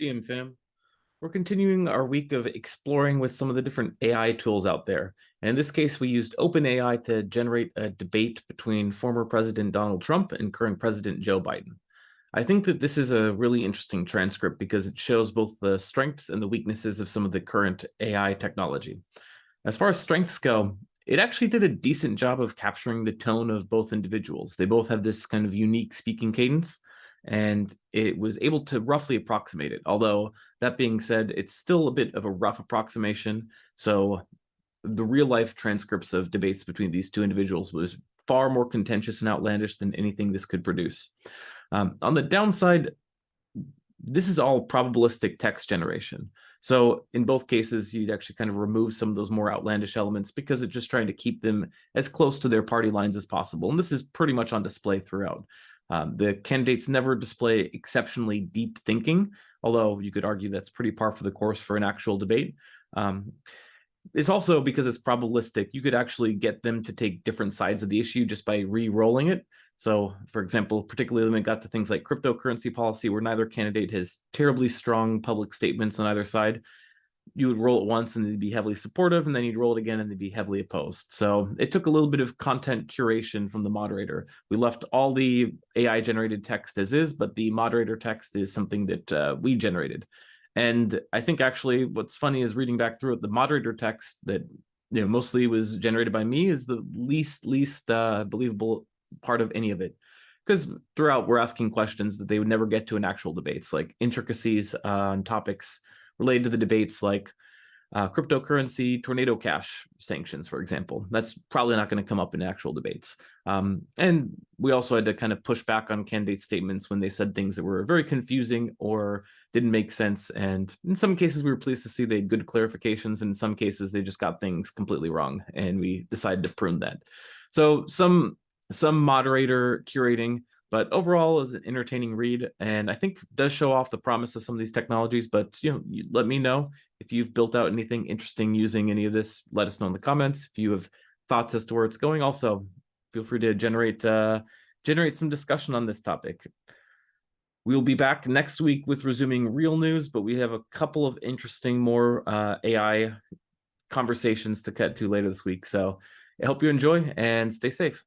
GM fam, we're continuing our week of exploring with some of the different AI tools out there. And in this case, we used OpenAI to generate a debate between former President Donald Trump and current President Joe Biden. I think that this is a really interesting transcript because it shows both the strengths and the weaknesses of some of the current AI technology. As far as strengths go, it actually did a decent job of capturing the tone of both individuals. They both have this kind of unique speaking cadence, and it was able to roughly approximate it. Although, that being said, it's still a bit of a rough approximation. So the real life transcripts of debates between these two individuals was far more contentious and outlandish than anything this could produce. On the downside, this is all probabilistic text generation. So in both cases, you'd actually kind of remove some of those more outlandish elements because it's just trying to keep them as close to their party lines as possible. And this is pretty much on display throughout. The candidates never display exceptionally deep thinking, although you could argue that's pretty par for the course for an actual debate. It's also because it's probabilistic, you could actually get them to take different sides of the issue just by re-rolling it. So, for example, particularly when it got to things like cryptocurrency policy, where neither candidate has terribly strong public statements on either side, you would roll it once and they'd be heavily supportive, and then you'd roll it again and they'd be heavily opposed. So it took a little bit of content curation from the moderator. We left all the AI generated text as is, but the moderator text is something that we generated. And I think actually what's funny is reading back through it, the moderator text that mostly was generated by me is the least believable part of any of it. Because throughout we're asking questions that they would never get to in actual debates, like intricacies on topics related to the debates, like cryptocurrency, tornado cash sanctions, for example. That's probably not going to come up in actual debates. And we also had to kind of push back on candidate statements when they said things that were very confusing or didn't make sense. And in some cases, we were pleased to see they had good clarifications. And in some cases, they just got things completely wrong. And we decided to prune that. So some moderator curating, but overall is an entertaining read, and I think does show off the promise of some of these technologies. But let me know if you've built out anything interesting using any of this. Let us know in the comments if you have thoughts as to where it's going. Also, feel free to generate some discussion on this topic. We'll be back next week with resuming real news, but we have a couple of interesting more AI conversations to cut to later this week. So I hope you enjoy and stay safe.